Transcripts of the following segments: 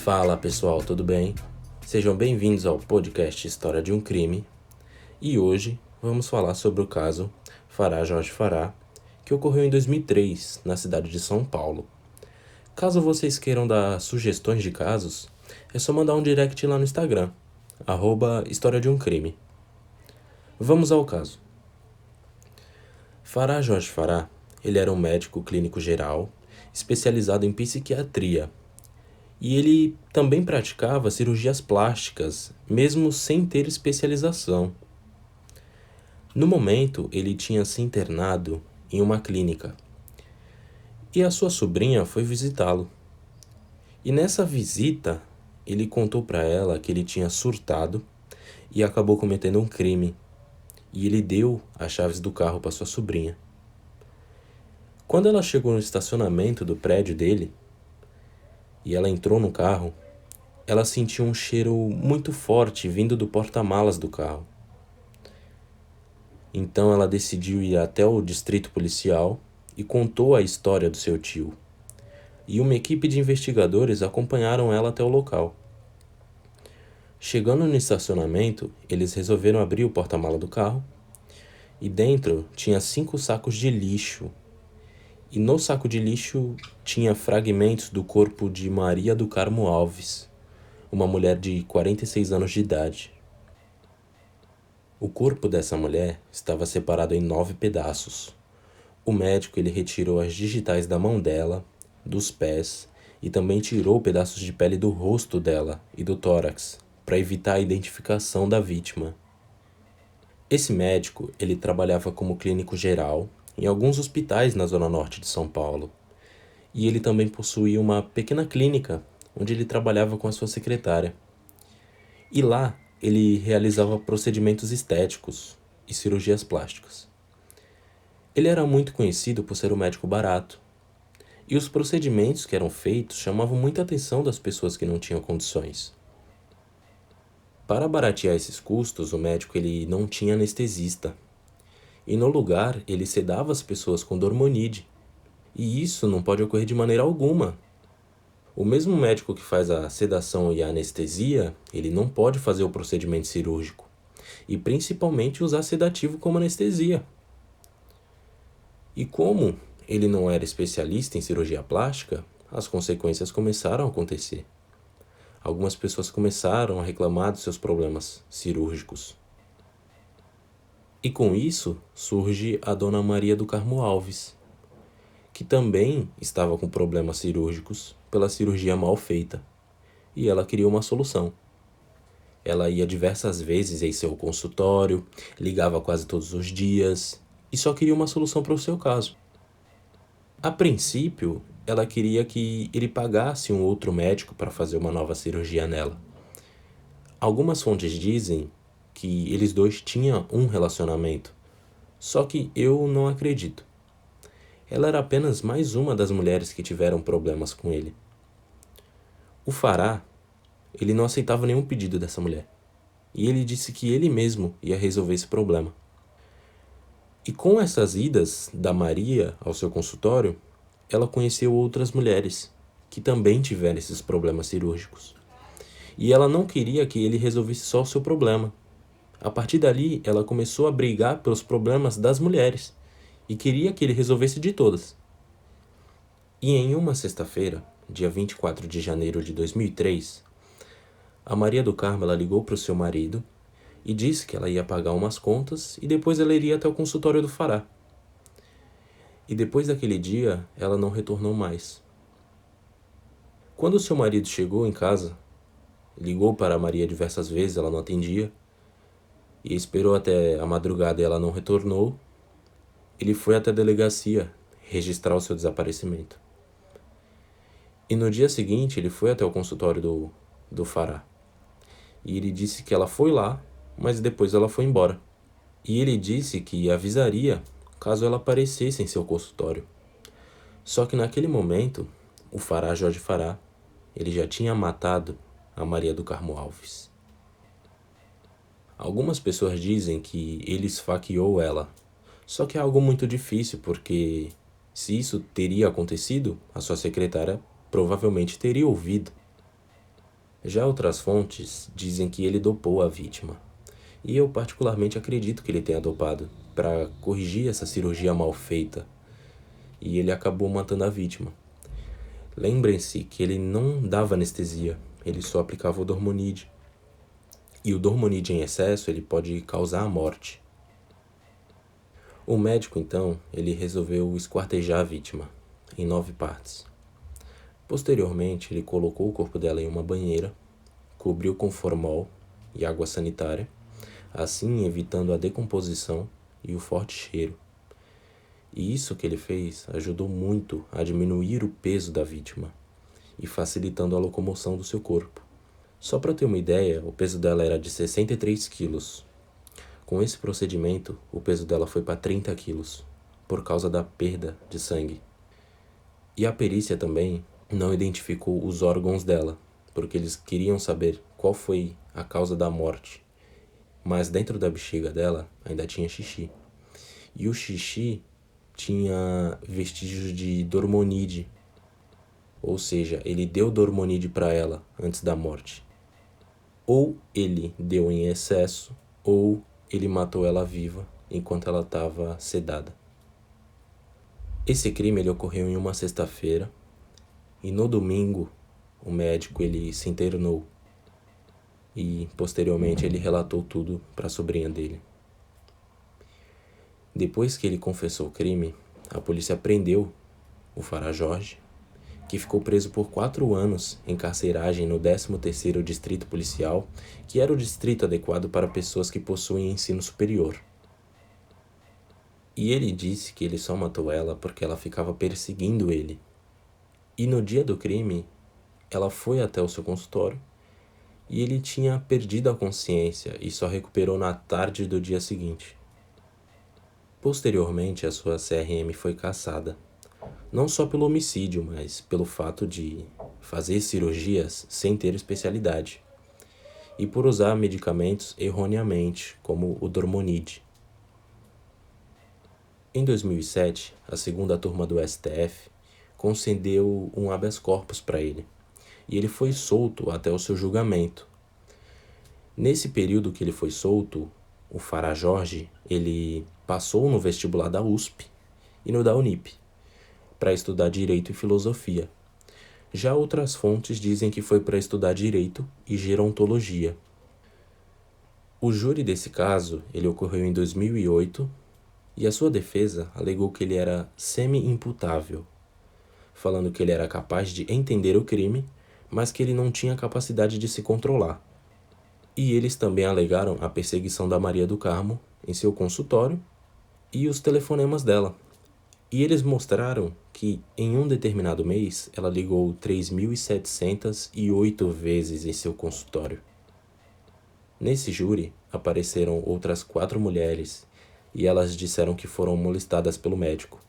Fala pessoal, tudo bem? Sejam bem-vindos ao podcast História de um Crime. E hoje vamos falar sobre o caso Farah Jorge Farah, que ocorreu em 2003, na cidade de São Paulo. Caso vocês queiram dar sugestões de casos, é só mandar um direct lá no Instagram, @História de um Crime. Vamos ao caso. Farah Jorge Farah, ele era um médico clínico geral, especializado em psiquiatria. E ele também praticava cirurgias plásticas, mesmo sem ter especialização. No momento, ele tinha se internado em uma clínica. E a sua sobrinha foi visitá-lo. E nessa visita, ele contou para ela que ele tinha surtado e acabou cometendo um crime. E ele deu as chaves do carro para sua sobrinha. Quando ela chegou no estacionamento do prédio dele, e ela entrou no carro, ela sentiu um cheiro muito forte vindo do porta-malas do carro. Então ela decidiu ir até o distrito policial e contou a história do seu tio. E uma equipe de investigadores acompanharam ela até o local. Chegando no estacionamento, eles resolveram abrir o porta-malas do carro e dentro tinha 5 sacos de lixo. E no saco de lixo tinha fragmentos do corpo de Maria do Carmo Alves, uma mulher de 46 anos de idade. O corpo dessa mulher estava separado em 9 pedaços. O médico ele retirou as digitais da mão dela, dos pés e também tirou pedaços de pele do rosto dela e do tórax para evitar a identificação da vítima. Esse médico ele trabalhava como clínico geral em alguns hospitais na zona norte de São Paulo. E ele também possuía uma pequena clínica onde ele trabalhava com a sua secretária. E lá ele realizava procedimentos estéticos e cirurgias plásticas. Ele era muito conhecido por ser um médico barato. E os procedimentos que eram feitos chamavam muita atenção das pessoas que não tinham condições. Para baratear esses custos, o médico ele não tinha anestesista. E no lugar, ele sedava as pessoas com dormonide. E isso não pode ocorrer de maneira alguma. O mesmo médico que faz a sedação e a anestesia, ele não pode fazer o procedimento cirúrgico. E principalmente usar sedativo como anestesia. E como ele não era especialista em cirurgia plástica, as consequências começaram a acontecer. Algumas pessoas começaram a reclamar dos seus problemas cirúrgicos. E com isso surge a dona Maria do Carmo Alves, que também estava com problemas cirúrgicos pela cirurgia mal feita, e ela queria uma solução. Ela ia diversas vezes em seu consultório, ligava quase todos os dias, e só queria uma solução para o seu caso. A princípio, ela queria que ele pagasse um outro médico para fazer uma nova cirurgia nela. Algumas fontes dizem que eles dois tinham um relacionamento, só que eu não acredito. Ela era apenas mais uma das mulheres que tiveram problemas com ele. O Farah, ele não aceitava nenhum pedido dessa mulher, e ele disse que ele mesmo ia resolver esse problema. E com essas idas da Maria ao seu consultório, ela conheceu outras mulheres que também tiveram esses problemas cirúrgicos. E ela não queria que ele resolvesse só o seu problema. A partir dali, ela começou a brigar pelos problemas das mulheres e queria que ele resolvesse de todas. E em uma sexta-feira, dia 24 de janeiro de 2003, a Maria do Carmo ela ligou para o seu marido e disse que ela ia pagar umas contas e depois ela iria até o consultório do Farah. E depois daquele dia, ela não retornou mais. Quando o seu marido chegou em casa, ligou para a Maria diversas vezes, ela não atendia, e esperou até a madrugada e ela não retornou, ele foi até a delegacia registrar o seu desaparecimento. E no dia seguinte, ele foi até o consultório do Farah. E ele disse que ela foi lá, mas depois ela foi embora. E ele disse que avisaria caso ela aparecesse em seu consultório. Só que naquele momento, o Farah Jorge Farah, ele já tinha matado a Maria do Carmo Alves. Algumas pessoas dizem que ele esfaqueou ela, só que é algo muito difícil porque se isso teria acontecido, a sua secretária provavelmente teria ouvido. Já outras fontes dizem que ele dopou a vítima, e eu particularmente acredito que ele tenha dopado para corrigir essa cirurgia mal feita, e ele acabou matando a vítima. Lembrem-se que ele não dava anestesia, ele só aplicava o Dormonide. E o Dormonide em excesso ele pode causar a morte. O médico, então, ele resolveu esquartejar a vítima em 9 partes. Posteriormente, ele colocou o corpo dela em uma banheira, cobriu com formol e água sanitária, assim evitando a decomposição e o forte cheiro. E isso que ele fez ajudou muito a diminuir o peso da vítima e facilitando a locomoção do seu corpo. Só para ter uma ideia, o peso dela era de 63 quilos. Com esse procedimento, o peso dela foi para 30 quilos, por causa da perda de sangue. E a perícia também não identificou os órgãos dela, porque eles queriam saber qual foi a causa da morte. Mas dentro da bexiga dela ainda tinha xixi. E o xixi tinha vestígios de Dormonide. Ou seja, ele deu Dormonide para ela antes da morte. Ou ele deu em excesso, ou ele matou ela viva enquanto ela estava sedada. Esse crime ele ocorreu em uma sexta-feira e no domingo o médico ele se internou e posteriormente ele relatou tudo para a sobrinha dele. Depois que ele confessou o crime, a polícia prendeu o Farah Jorge, que ficou preso por 4 anos em carceragem no 13º Distrito Policial, que era o distrito adequado para pessoas que possuem ensino superior. E ele disse que ele só matou ela porque ela ficava perseguindo ele. E no dia do crime, ela foi até o seu consultório e ele tinha perdido a consciência e só recuperou na tarde do dia seguinte. Posteriormente, a sua CRM foi cassada. Não só pelo homicídio, mas pelo fato de fazer cirurgias sem ter especialidade e por usar medicamentos erroneamente, como o Dormonide. Em 2007, a segunda turma do STF concedeu um habeas corpus para ele e ele foi solto até o seu julgamento. Nesse período que ele foi solto, o Farah Jorge ele passou no vestibular da USP e no da Unip para estudar Direito e Filosofia. Já outras fontes dizem que foi para estudar Direito e Gerontologia. O júri desse caso ele ocorreu em 2008 e a sua defesa alegou que ele era semi-imputável, falando que ele era capaz de entender o crime, mas que ele não tinha capacidade de se controlar. E eles também alegaram a perseguição da Maria do Carmo em seu consultório e os telefonemas dela. E eles mostraram que, em um determinado mês, ela ligou 3.708 vezes em seu consultório. Nesse júri, apareceram outras 4 mulheres e elas disseram que foram molestadas pelo médico.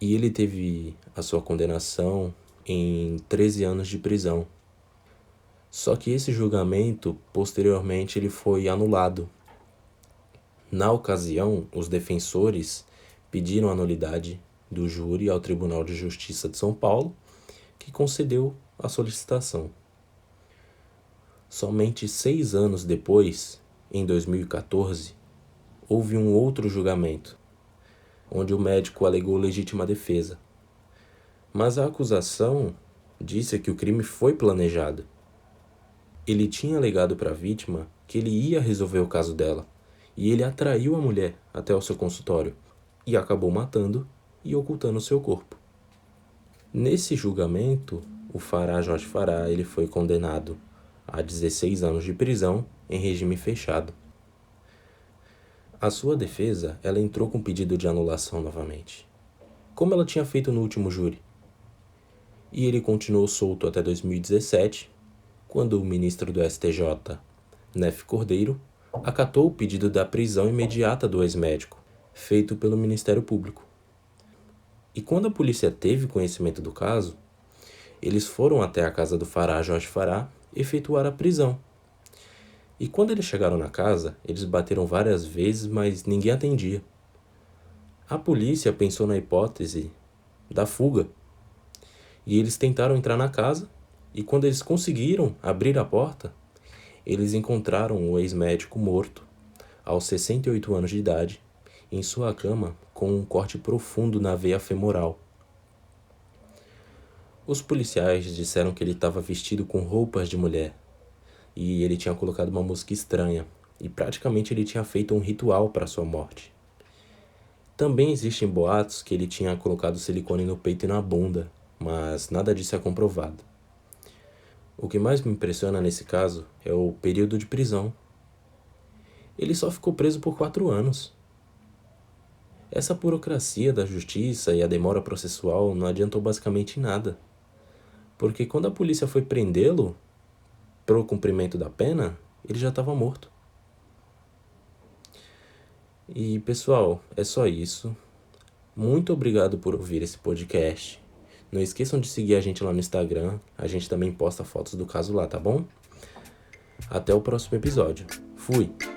E ele teve a sua condenação em 13 anos de prisão. Só que esse julgamento, posteriormente, ele foi anulado. Na ocasião, os defensores pediram a nulidade do júri ao Tribunal de Justiça de São Paulo, que concedeu a solicitação. Somente 6 anos depois, em 2014, houve um outro julgamento, onde o médico alegou legítima defesa. Mas a acusação disse que o crime foi planejado. Ele tinha alegado para a vítima que ele ia resolver o caso dela, e ele atraiu a mulher até o seu consultório, e acabou matando e ocultando seu corpo. Nesse julgamento, o Farah Jorge Farah ele foi condenado a 16 anos de prisão em regime fechado. A sua defesa ela entrou com pedido de anulação novamente, como ela tinha feito no último júri. E ele continuou solto até 2017, quando o ministro do STJ, Nef Cordeiro, acatou o pedido da prisão imediata do ex-médico, feito pelo Ministério Público. E quando a polícia teve conhecimento do caso, eles foram até a casa do Farah Jorge Farah efetuar a prisão. E quando eles chegaram na casa, eles bateram várias vezes, mas ninguém atendia. A polícia pensou na hipótese da fuga. E eles tentaram entrar na casa, E quando eles conseguiram abrir a porta, eles encontraram o ex-médico morto, aos 68 anos de idade, em sua cama com um corte profundo na veia femoral. Os policiais disseram que ele estava vestido com roupas de mulher e ele tinha colocado uma música estranha e praticamente ele tinha feito um ritual para sua morte. Também existem boatos que ele tinha colocado silicone no peito e na bunda, mas nada disso é comprovado. O que mais me impressiona nesse caso é o período de prisão. Ele só ficou preso por 4 anos. Essa burocracia da justiça e a demora processual não adiantou basicamente nada. Porque quando a polícia foi prendê-lo pro cumprimento da pena, ele já estava morto. E pessoal, é só isso. Muito obrigado por ouvir esse podcast. Não esqueçam de seguir a gente lá no Instagram. A gente também posta fotos do caso lá, tá bom? Até o próximo episódio. Fui!